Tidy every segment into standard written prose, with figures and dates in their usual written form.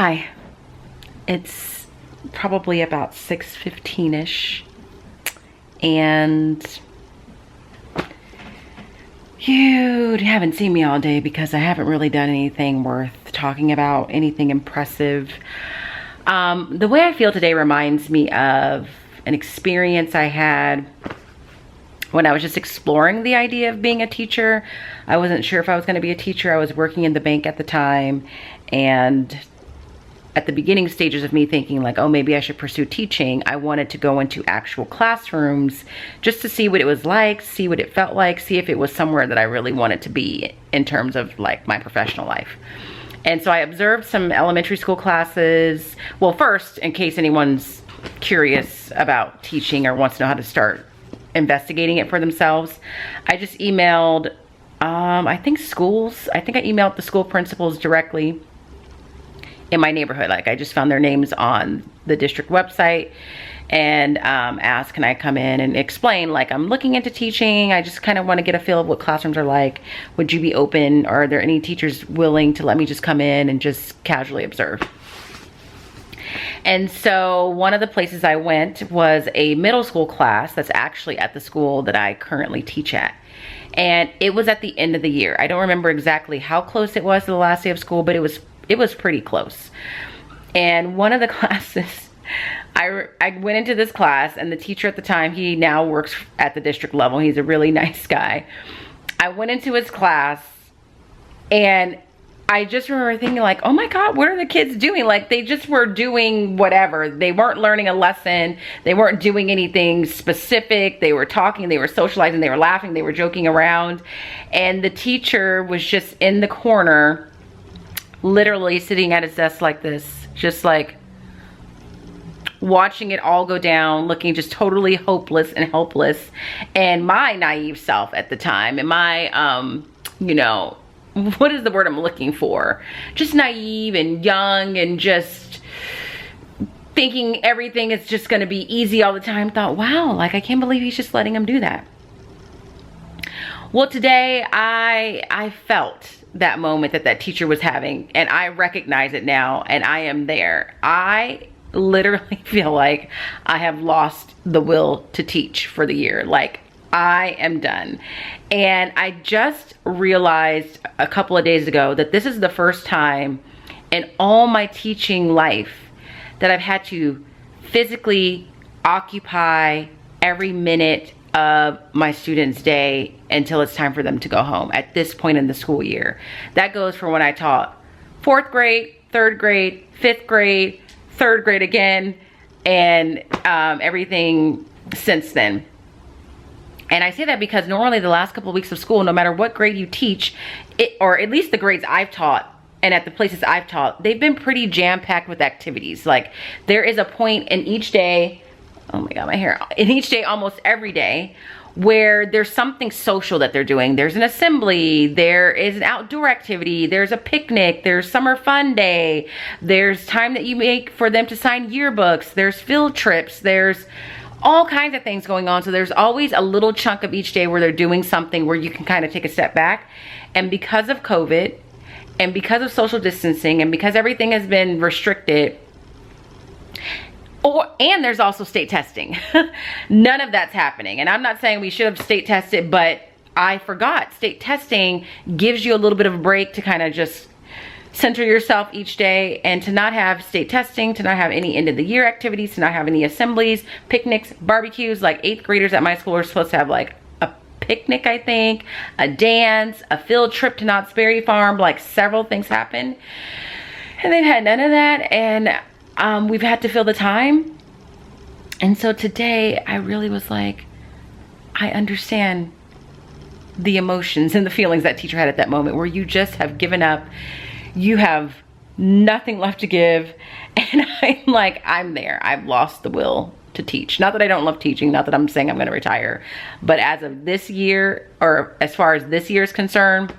Hi, it's probably about 6:15ish, and you haven't seen me all day because I haven't really done anything worth talking about, anything impressive. The way I feel today reminds me of an experience I had when I was just exploring the idea of being a teacher. I wasn't sure if I was going to be a teacher. I was working in the bank at the time, and at the beginning stages of me thinking like, oh, maybe I should pursue teaching, I wanted to go into actual classrooms just to see what it was like, see what it felt like, see if it was somewhere that I really wanted to be in terms of like my professional life. And so I observed some elementary school classes. Well, first, in case anyone's curious about teaching or wants to know how to start investigating it for themselves, I just emailed, I think schools. I think I emailed the school principals directly in my neighborhood. Like, I just found their names on the district website and asked, can I come in and explain, like, I'm looking into teaching. I just kind of want to get a feel of what classrooms are like. Would you be open? Are there any teachers willing to let me just come in and just casually observe? And so one of the places I went was a middle school class that's actually at the school that I currently teach at. And it was at the end of the year. I don't remember exactly how close it was to the last day of school, but it was pretty close. And one of the classes, I went into this class, and the teacher at the time, he now works at the district level. He's a really nice guy. I went into his class, and I just remember thinking like, oh my God, what are the kids doing? Like, they just were doing whatever. They weren't learning a lesson. They weren't doing anything specific. They were talking, they were socializing, they were laughing, they were joking around. And the teacher was just in the corner, literally sitting at his desk like this, just like watching it all go down, looking just totally hopeless and helpless. And my naive self at the time, and my, you know, what is the word I'm looking for? Just naive and young and just thinking everything is just gonna be easy all the time, thought, wow, like, I can't believe he's just letting him do that. Well, today I felt that moment that teacher was having, and I recognize it now, and I am there. I literally feel like I have lost the will to teach for the year. Like, I am done. And I just realized a couple of days ago that this is the first time in all my teaching life that I've had to physically occupy every minute of my students' day until it's time for them to go home at this point in the school year. That goes for when I taught 4th grade, 3rd grade, 5th grade, 3rd grade again, and everything since then. And I say that because normally the last couple of weeks of school, no matter what grade you teach, or at least the grades I've taught and at the places I've taught, they've been pretty jam-packed with activities. Like, there is a point in each day, oh my God, my hair, in each day, almost every day, where there's something social that they're doing. There's an assembly, there is an outdoor activity, there's a picnic, there's summer fun day, there's time that you make for them to sign yearbooks, there's field trips, there's all kinds of things going on. So there's always a little chunk of each day where they're doing something where you can kind of take a step back. And because of COVID, and because of social distancing, and because everything has been restricted, and there's also state testing. None of that's happening. And I'm not saying we should have state tested, but I forgot. State testing gives you a little bit of a break to kind of just center yourself each day, and to not have state testing, to not have any end of the year activities, to not have any assemblies, picnics, barbecues. Like, 8th graders at my school are supposed to have like a picnic, I think, a dance, a field trip to Knott's Berry Farm, like several things happen. And they've had none of that, and we've had to fill the time. And so today I really was like, I understand the emotions and the feelings that teacher had at that moment, where you just have given up. You have nothing left to give. And I'm like, I'm there. I've lost the will to teach. Not that I don't love teaching, not that I'm saying I'm going to retire, but as of this year, or as far as this year is concerned,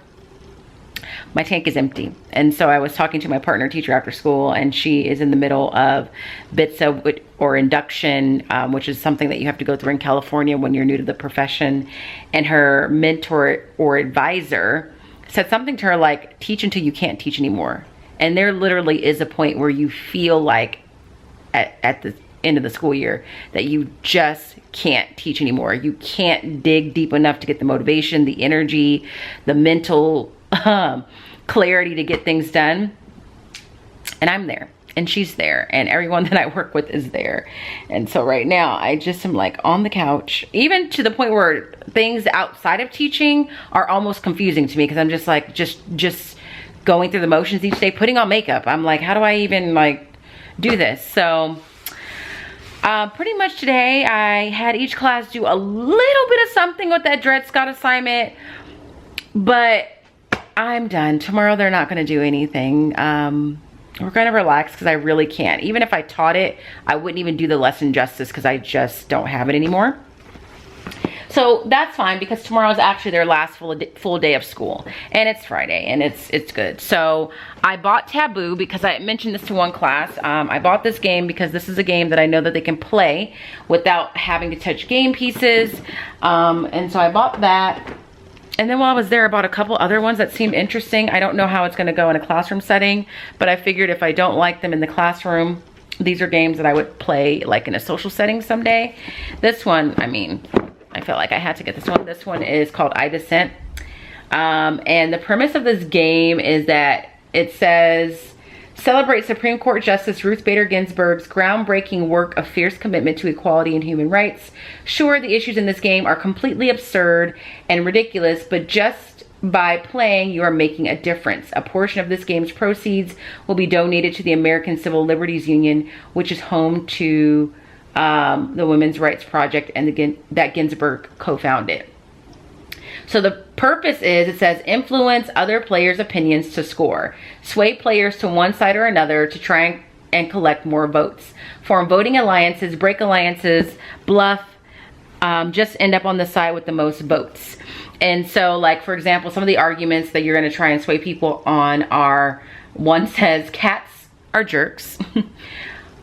my tank is empty. And so I was talking to my partner teacher after school, and she is in the middle of BTSA, or induction, which is something that you have to go through in California when you're new to the profession. And her mentor or advisor said something to her like, teach until you can't teach anymore. And there literally is a point where you feel like at the end of the school year that you just can't teach anymore. You can't dig deep enough to get the motivation, the energy, the mental clarity to get things done. And I'm there, and she's there, and everyone that I work with is there. And so right now I just am like on the couch, even to the point where things outside of teaching are almost confusing to me, because I'm just like just going through the motions each day, putting on makeup. I'm like, how do I even like do this? So pretty much today I had each class do a little bit of something with that Dred Scott assignment, but I'm done. Tomorrow they're not going to do anything. We're going to relax because I really can't. Even if I taught it, I wouldn't even do the lesson justice because I just don't have it anymore. So that's fine, because tomorrow is actually their last full day of school, and it's Friday, and it's good. So I bought Taboo because I mentioned this to one class. I bought this game because this is a game that I know that they can play without having to touch game pieces. And so I bought that. And then while I was there, I bought a couple other ones that seemed interesting. I don't know how it's going to go in a classroom setting, but I figured if I don't like them in the classroom, these are games that I would play like in a social setting someday. This one, I mean, I felt like I had to get this one. This one is called I Dissent. And the premise of this game is that it says, celebrate Supreme Court Justice Ruth Bader Ginsburg's groundbreaking work of fierce commitment to equality and human rights. Sure, the issues in this game are completely absurd and ridiculous, but just by playing, you are making a difference. A portion of this game's proceeds will be donated to the American Civil Liberties Union, which is home to the Women's Rights Project and that Ginsburg co-founded. So the purpose is, it says, influence other players' opinions to score. Sway players to one side or another to try and collect more votes. Form voting alliances, break alliances, bluff, just end up on the side with the most votes. And so, like, for example, some of the arguments that you're going to try and sway people on are, one says cats are jerks.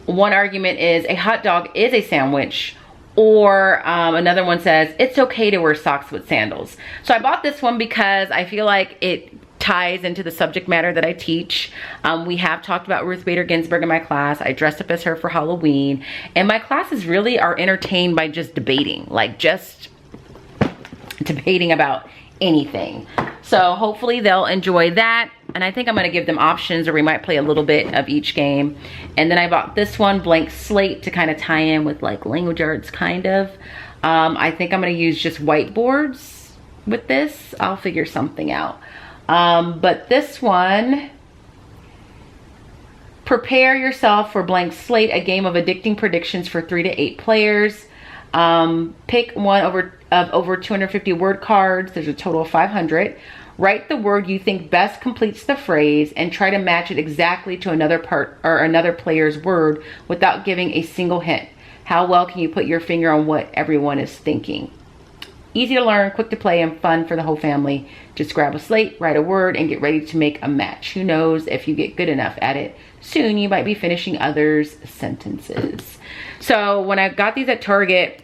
One argument is a hot dog is a sandwich. Or another one says, it's okay to wear socks with sandals. So I bought this one because I feel like it ties into the subject matter that I teach. We have talked about Ruth Bader Ginsburg in my class. I dressed up as her for Halloween. And my classes really are entertained by just debating. Like just debating about anything. So hopefully they'll enjoy that. And I think I'm going to give them options, or we might play a little bit of each game. And then I bought this one, Blank Slate, to kind of tie in with like language arts kind of. I think I'm going to use just whiteboards with this. I'll figure something out. But this one, prepare yourself for Blank Slate, a game of addicting predictions for 3 to 8 players. Pick one of over 250 word cards. There's a total of 500. Write the word you think best completes the phrase and try to match it exactly to another part or another player's word without giving a single hint. How well can you put your finger on what everyone is thinking? Easy to learn, quick to play, and fun for the whole family. Just grab a slate, write a word, and get ready to make a match. Who knows, if you get good enough at it, soon you might be finishing others' sentences. So when I got these at Target,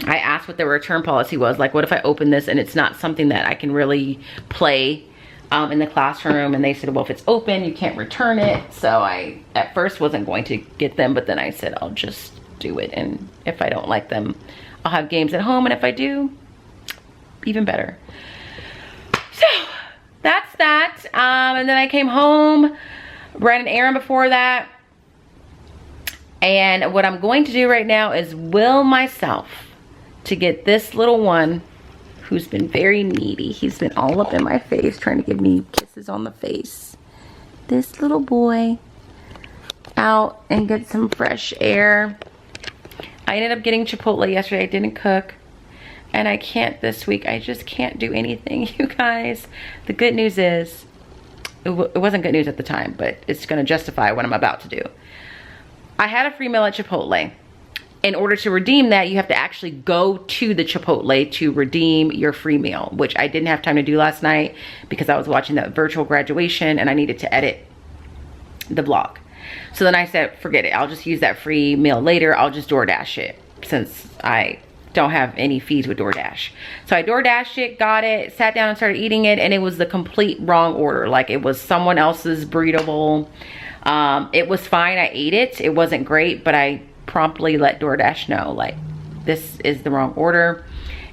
I asked what the return policy was. Like, what if I open this and it's not something that I can really play in the classroom? And they said, well, if it's open, you can't return it. So I, at first, wasn't going to get them. But then I said, I'll just do it. And if I don't like them, I'll have games at home. And if I do, even better. So that's that. And then I came home, ran an errand before that. And what I'm going to do right now is will myself to get this little one who's been very needy. He's been all up in my face trying to give me kisses on the face. This little boy out and get some fresh air. I ended up getting Chipotle yesterday. I didn't cook. And I can't this week. I just can't do anything, you guys. The good news is, it wasn't good news at the time, but it's going to justify what I'm about to do. I had a free meal at Chipotle. In order to redeem that, you have to actually go to the Chipotle to redeem your free meal, which I didn't have time to do last night because I was watching that virtual graduation and I needed to edit the vlog. So then I said, forget it. I'll just use that free meal later. I'll just DoorDash it since I don't have any fees with DoorDash. So I DoorDashed it, got it, sat down and started eating it, and it was the complete wrong order. Like, it was someone else's burrito bowl. It was fine, I ate it. It wasn't great, but I promptly let DoorDash know, like, this is the wrong order.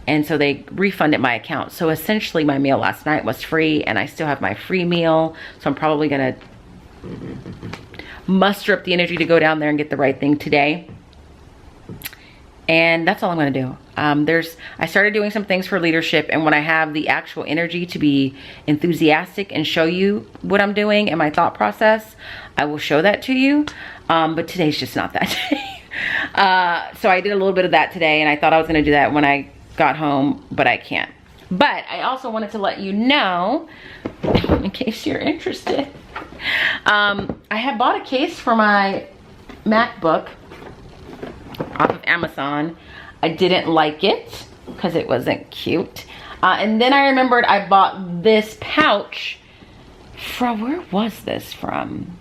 And so they refunded my account. So essentially my meal last night was free, and I still have my free meal. So I'm probably gonna muster up the energy to go down there and get the right thing today. And that's all I'm gonna do. I started doing some things for leadership, and when I have the actual energy to be enthusiastic and show you what I'm doing and my thought process, I will show that to you. But today's just not that day. So I did a little bit of that today, and I thought I was gonna do that when I got home, but I can't. But I also wanted to let you know, in case you're interested, I have bought a case for my MacBook off of Amazon. I didn't like it because it wasn't cute. And then I remembered I bought this pouch from, where was this from?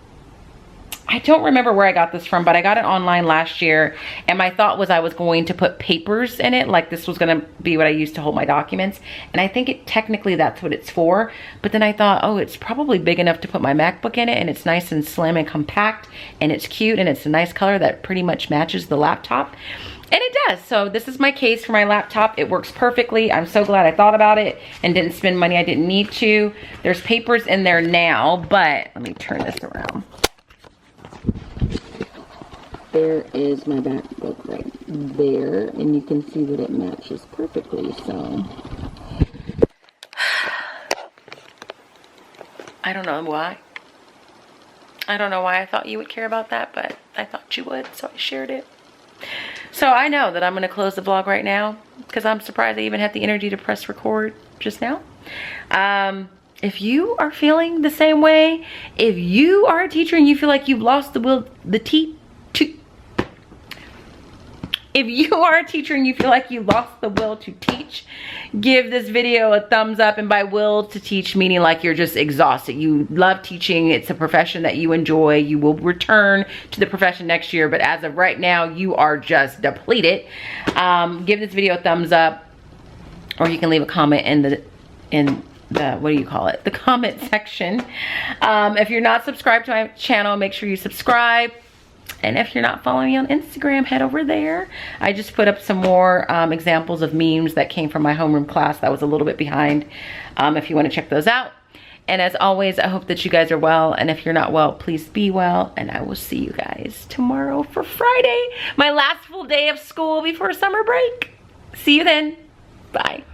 I don't remember where I got this from, but I got it online last year, and my thought was I was going to put papers in it, like this was gonna be what I used to hold my documents, and I think technically that's what it's for. But then I thought, oh, it's probably big enough to put my MacBook in it, and it's nice and slim and compact, and it's cute, and it's a nice color that pretty much matches the laptop. And it does. So this is my case for my laptop. It works perfectly. I'm so glad I thought about it and didn't spend money I didn't need to. There's papers in there now, but let me turn this around. There is my MacBook right there, and you can see that it matches perfectly. So I don't know why. I don't know why I thought you would care about that, but I thought you would, so I shared it. So I know that I'm going to close the vlog right now because I'm surprised I even had the energy to press record just now. If you are feeling the same way, if you are a teacher and you feel like you've lost the will, if you are a teacher and you feel like you lost the will to teach, give this video a thumbs up. And by will to teach, meaning like you're just exhausted. You love teaching. It's a profession that you enjoy. You will return to the profession next year. But as of right now, you are just depleted. Give this video a thumbs up. Or you can leave a comment in the what do you call it? The comment section. If you're not subscribed to my channel, make sure you subscribe. And if you're not following me on Instagram, head over there. I just put up some more examples of memes that came from my homeroom class that was a little bit behind, if you want to check those out. And as always, I hope that you guys are well. And if you're not well, please be well. And I will see you guys tomorrow for Friday, my last full day of school before summer break. See you then. Bye.